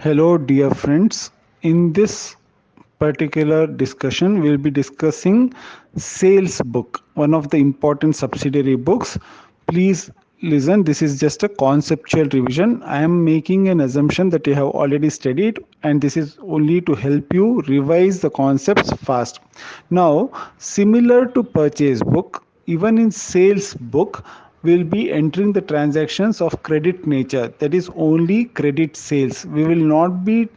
Hello, dear friends. In this particular discussion, we'll be discussing sales book, one of the important subsidiary books. Please listen, this is just a conceptual revision. I am making an assumption that you have already studied, and this is only to help you revise the concepts fast. Now, similar to purchase book, even in sales book, we'll be entering the transactions of credit nature, that is only credit sales. We will not be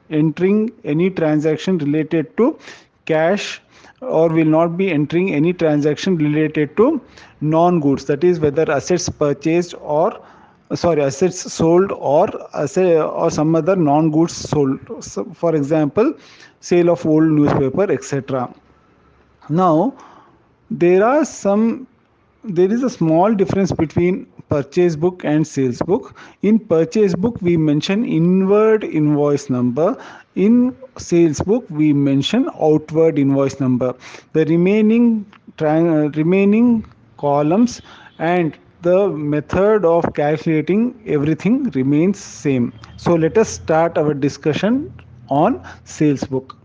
entering any transaction related to cash, or will not be entering any transaction related to non goods, that is whether assets purchased or assets sold, or or some other non goods sold. So, for example, sale of old newspaper, etc. Now, there are some there is a small difference between purchase book and sales book. In purchase book we mention inward invoice number. In sales book we mention outward invoice number. The remaining columns and the method of calculating everything remains same. So let us start our discussion on sales book.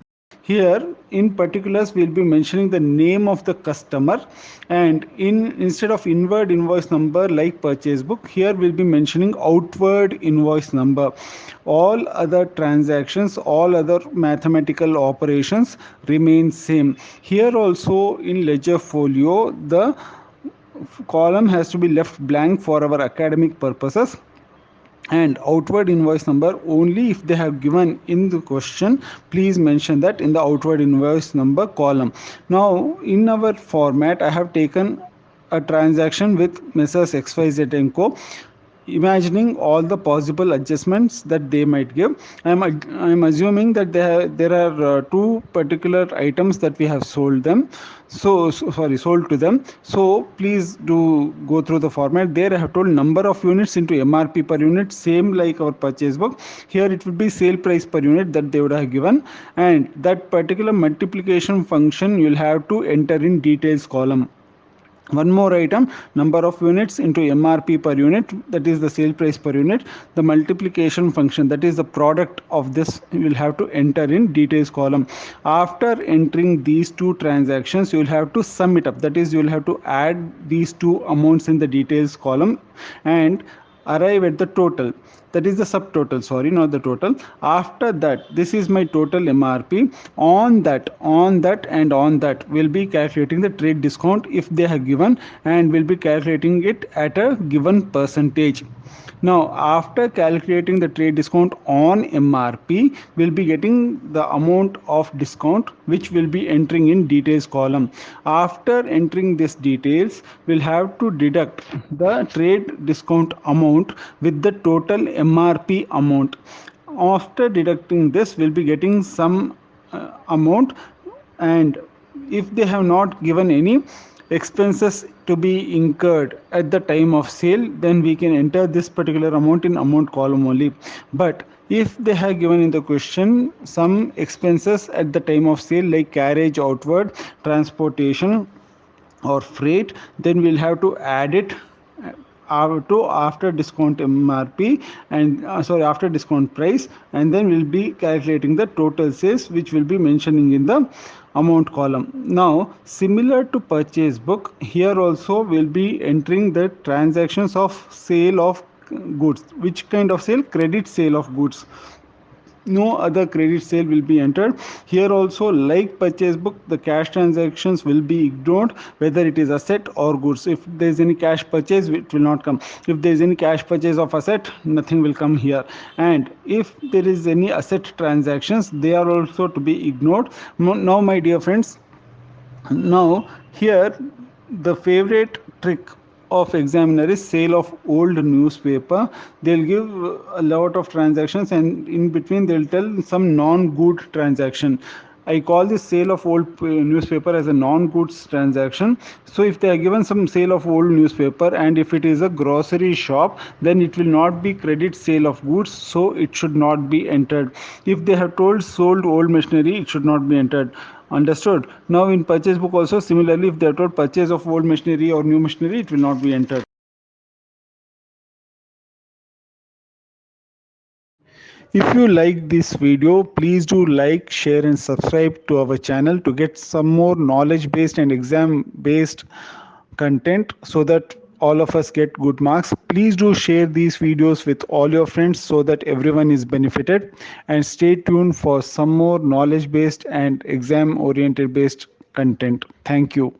Here in particulars we'll be mentioning the name of the customer, and instead of inward invoice number like purchase book, here we'll be mentioning outward invoice number. All other transactions, all other mathematical operations remain same. Here also in ledger folio, the column has to be left blank for our academic purposes, and outward invoice number only if they have given in the question, please mention that in the outward invoice number column. Now in our format I have taken a transaction with Messrs XYZ and Co, imagining all the possible adjustments that they might give. I'm assuming that there are two particular items that we have sold to them. So please do go through the format. There I have told number of units into MRP per unit, same like our purchase book. Here it would be sale price per unit that they would have given, and that particular multiplication function you'll have to enter in details column. One more item, number of units into MRP per unit, that is the sale price per unit. The multiplication function, that is the product of this, you will have to enter in details column. After entering these two transactions, you will have to sum it up, that is you will have to add these two amounts in the details column and arrive at the total, that is the subtotal, sorry, not the total. After that, this is my total MRP. On that we'll be calculating the trade discount if they have given, and we'll be calculating it at a given percentage. Now after calculating the trade discount on MRP, we'll be getting the amount of discount which will be entering in details column. After entering this details, we'll have to deduct the trade discount amount with the total MRP amount. After deducting this, we'll be getting some amount, and if they have not given any expenses to be incurred at the time of sale, then we can enter this particular amount in amount column only. But if they have given in the question some expenses at the time of sale like carriage outward, transportation or freight, then we'll have to add it to after discount MRP, and after discount price, and then we'll be calculating the total sales which will be mentioning in the amount column. Now similar to purchase book, here also we'll be entering the transactions of sale of goods. Which kind of sale? Credit sale of goods. No other credit sale will be entered. Here also, like purchase book, the cash transactions will be ignored, whether it is asset or goods. If there is any cash purchase, it will not come. If there is any cash purchase of asset, nothing will come here. And if there is any asset transactions, they are also to be ignored. Now my dear friends, now here the favorite trick of examiner is sale of old newspaper. They'll give a lot of transactions, and in between they'll tell some non-good transaction. I call this sale of old newspaper as a non-goods transaction. So if they are given some sale of old newspaper, and if it is a grocery shop, then it will not be credit sale of goods, so it should not be entered. If they have told sold old machinery, it should not be entered. Understood? Now in purchase book also similarly, if they are told purchase of old machinery or new machinery, it will not be entered. If you like this video, please do like, share and subscribe to our channel to get some more knowledge based and exam based content so that all of us get good marks. Please do share these videos with all your friends so that everyone is benefited, and stay tuned for some more knowledge based and exam oriented based content. Thank you.